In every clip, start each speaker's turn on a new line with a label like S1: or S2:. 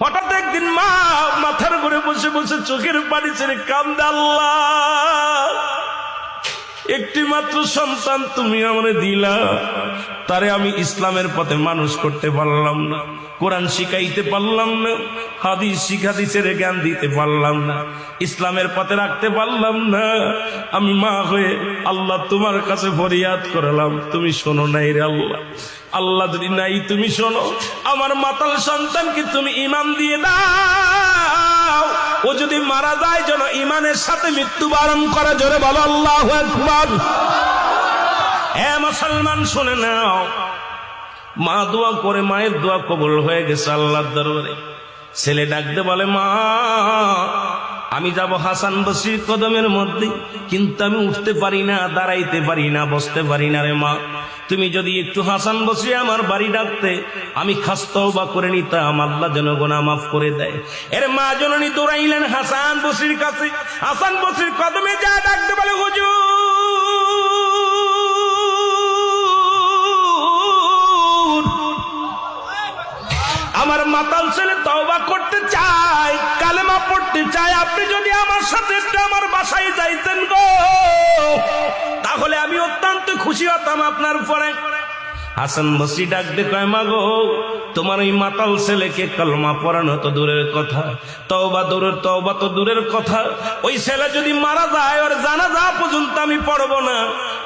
S1: হঠাৎ একদিন মা মাথার উপরে বসে বসে চোখের পানি ছেড়ে কান্দে, আল্লাহ, একটি মাত্র সন্তান তুমি আমারে দিলা, তারে আমি ইসলামের পথে মানুষ করতে পারলাম না, কোরআন শিখাইতে পারলাম না, হাদিসের জ্ঞান দিতে পারলাম না, ইসলামের পথে রাখতে পারলাম না। আমি মা হয়ে আল্লাহ তোমার কাছে ফরিয়াদ করলাম, তুমি শোনো নাই রে আল্লাহ। আল্লাহ যদি নাই তুমি শোনো, আমার মাতাল সন্তানকে তুমি ঈমান দিয়ে দাও, ও যদি মারা যায় যেন ঈমানের সাথে মৃত্যুবরণ করে। জোরে বলো আল্লাহু আকবার। হে মুসলমান শুনে নাও, মা দোয়া করে, মায়ের দোয়া কবুল হয়ে গেছে আল্লাহর দরবারে। ছেলে ডাকতে বলে, মা আমি যাব হাসান বসরির কদমের মধ্যে, কিন্তু আমি উঠতে পারি না, দাঁড়াইতে পারি না, বসতে পারি না রে মা। তুমি যদি একটু হাসান বসরি আমার বাড়ি ডাকতে, আমি খাস তওবা করে নিতাম, আল্লাহ যেন গুনাহ মাফ করে দেয়। এর মা জননী দৌড়াইলেন হাসান বসরির কাছে। হাসান বসরির কদমে যা ডাকতে বলে, হুজুর আমার মাতাল ছেলে তওবা করতে চায়, কালেমা পড়তে চায়, আপনি যদি আমার সাথে একটু আমার বাসায় যাইতেন গো, তাহলে আমি অত্যন্ত খুশি হতাম আপনার উপরে। হাসান বসরি ডাকতে কয়, মা গো, তোমার এই মাতাল ছেলেকে কলমা পড়ানো তো দূরের কথা, তওবা তো দূরের কথা, ওই ছেলে যদি মারা যায় ওর জানাজা পর্যন্ত আমি পড়বো না,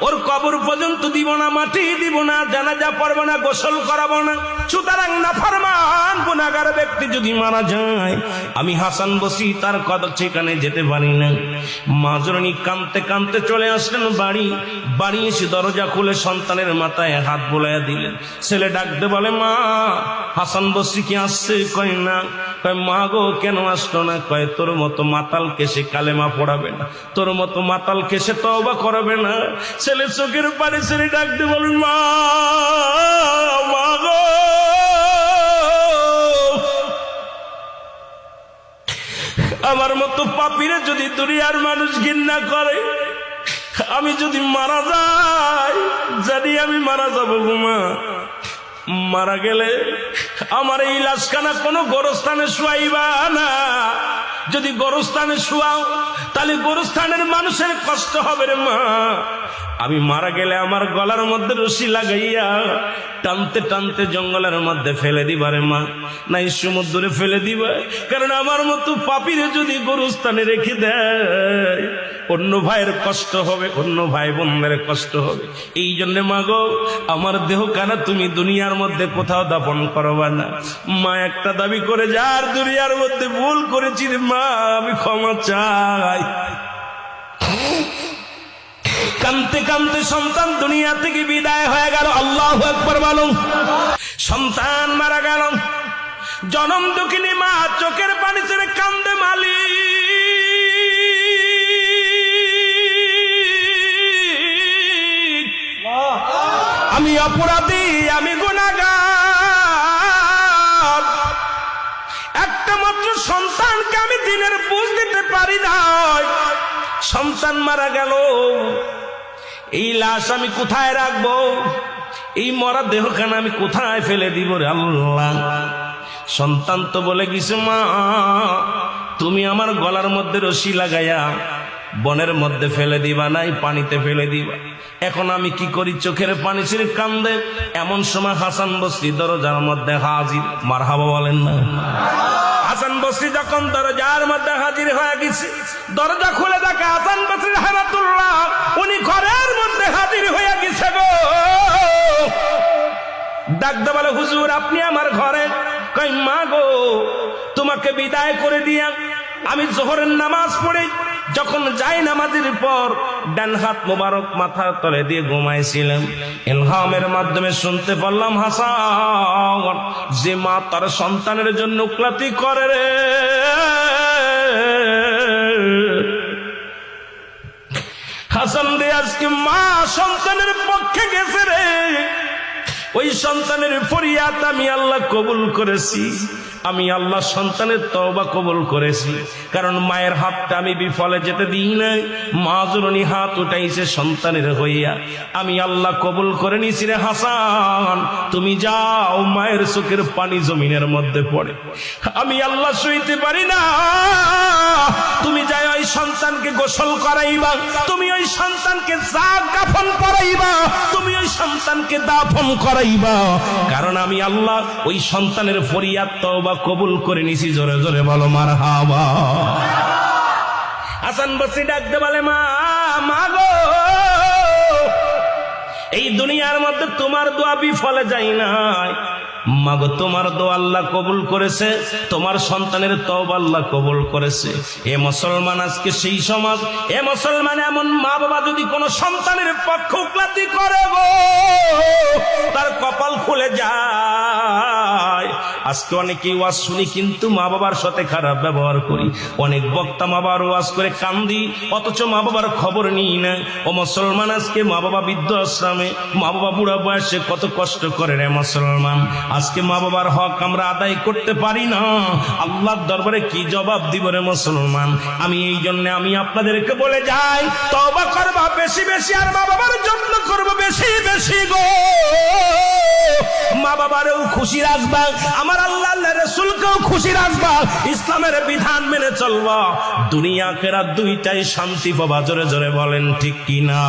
S1: ওর কবর পর্যন্ত দিব না, মাটি দিব না, জানাজা পড়বো না, গোসল করাবো না। সুতরাং নাফরমান গুনাহগার ব্যক্তি যদি মারা যায়, আমি হাসান বসরি তার কদর ঠিকানে যেতে পারি না। মা জননী কাঁদতে কাঁদতে চলে আসলেন বাড়ি এসে দরজা খুলে সন্তানের মাথায় হাত বোলাইয়া দিলেন। ছেলে ডাকতে বলে, মা হাসান বসরি কি আসছে? কয় না। কয়, মা গো কেন আসলো না? কয়, তোর মতো মাতাল কেসে কালেমা পড়াবে না, তোর মতো মাতাল কেসে তওবা করবে না। ছেলে চোখের পানি ছেলে ডাকতে বলে, মা গো, আমার মতো পাপীরে যদি দুনিয়ার মানুষ ঘৃণা করে, আমি যদি মারা যাই, জানি আমি মারা যাবো গো মা। মারা গেলে আমার এই লাশখানা কোনো গোরস্থানে শুয়াইবা না, যদি গোরস্থানে শুয়াও তাহলে গোরস্থানের মানুষের কষ্ট হবে রে মা। আমি মারা গেলে আমার গলার মধ্যে রশি লাগাইয়া টানতে টানতে জঙ্গলের মধ্যে ফেলে দিবা রে মা, নাই সমুদ্রে ফেলে দিবা। কারণ আমার মতো পাপীরে যদি গোরস্থানে রেখে দেয়, অন্য ভাইয়ের কষ্ট হবে, অন্য ভাই বোনদের কষ্ট হবে। এই জন্য মা গো, আমার দেহ কানা তুমি দুনিয়ার মধ্যে কোথাও দাফন করবা না। মা একটা দাবি করে, যার দুনিয়ার মধ্যে ভুল করেছি রে মা, আমি ক্ষমা চাই। কানতে কানতে সন্তান দুনিয়া থেকে বিদায় হয়ে গেল। আল্লাহু আকবার বলুন। সন্তান মারা গেল, জনম দুঃখিনী মা চোখের পানি ছেড়ে কান্দে, মালি আমি অপরাধী, আমি গুনাহগার, একটা মাত্র সন্তানকে আমি দিনের বুঝ দিতে পারি নাই। সন্তান মারা গেল, এই লাশ আমি কোথায় রাখবো? এই মরা দেহখানা আমি কোথায় ফেলে দিব রে আল্লাহ? সন্তান তো বলে গেছে, মা তুমি আমার গলার মধ্যে রশি লাগাইয়া বনের মধ্যে ফেলে দিবা, নাই পানিতে ফেলে দিবা। এখন আমি কি করি? চোখের পানি ছেড়ে কান্দে। এমন সময় হাসান বসরি দরজার মধ্যে হাজির। মারহাবা বলেন না? হাসান বসরি যখন দরজার মধ্যে হাজির হয়ে গেছে, দরজা খুলে দেখে হাসান বসরি রাহমাতুল্লাহ উনি ঘরের মধ্যে হাজির হয়ে গেছে গো। ডাকতে বলে, হুজুর আপনি আমার ঘরে? কই, মা গো, তোমাকে বিদায় করে দিয়া আমি জোহরের নামাজ পড়ে যখন যাই নামাজের পর ডান হাত মোবারক মাথার তলে দিয়ে ঘুমাইছিলাম, ইলহামের মাধ্যমে শুনতে পারলাম, হাসান, যে মা তার সন্তানের জন্য ক্লাতি করে রে, হাসান রে আজকে মা সন্তানের পক্ষে গেছে রে। ওই সন্তানের ফরিয়াদ আমি আল্লাহ কবুল করেছি। আমি আল্লাহ সন্তানের তওবা কবুল করেছি, কারণ মায়ের হাতটা আমি বিফলে যেতে দিই নাই। মা জননী হাত উঠাইছে সন্তানের হইয়া, আমি আল্লাহ কবুল করে নিছি রে হাসান, তুমি যাও। মায়ের চোখের পানি জমিনের মধ্যে পড়ে, আমি আল্লাহ সইতে পারি না। তুমি যাই ওই সন্তানকে গোসল করাইবা, তুমি ওই সন্তানকে কাফন পরাইবা, তুমি ওই সন্তানকে দাফন করাইবা, কারণ আমি আল্লাহ ওই সন্তানের ফরিয়াদ তওবা কবুল করে নিছি। জোরে জোরে বলো মারহাবা। হাসান বসরি ডাকতে বলে, মা মা গো, এই দুনিয়ার মধ্যে তোমার দোয়া বিফলে যায় নাই। মাগো, তোমার দোয়া আল্লাহ কবুল করেছে, তোমার সন্তানের তওবা আল্লাহ কবুল করেছে। এ মুসলমান, আজকে সেই সমাজ, এ মুসলমান, এমন মা বাবা যদি কোন সন্তানের পক্ষপাতী করে গো, তার কপাল খুলে যায়। আজকে অনেকেই ওয়াজ শুনি কিন্তু মা বাবার সাথে খারাপ ব্যবহার করি। অনেক বক্তা মা বাবার ওয়াজ করে কান্দি, অথচ মা বাবার খবর নিই না। ও মুসলমান, আজকে মা বাবা বৃদ্ধ আশ্রমে, মা বাবা বুড়া বয়সে কত কষ্ট করে রে মুসলমান। আজকে মা বাবার হক আমরা আদায় করতে পারি না, আল্লাহর দরবারে কি জবাব দিব রে মুসলমান। আমি এই জন্য আমি আপনাদেরকে বলে যাই, তওবা করবা বেশি বেশি, আর মা বাবার যত্ন করবো বেশি বেশি গো। মা বাবারেও খুশি রাখবা, আমার আল্লাহ রাসূলকেও খুশি রাখবা, ইসলামের বিধান মেনে চলবা, দুনিয়া আখিরাত দুইটাই শান্তি পাবা। জোরে জোরে বলেন ঠিক কিনা?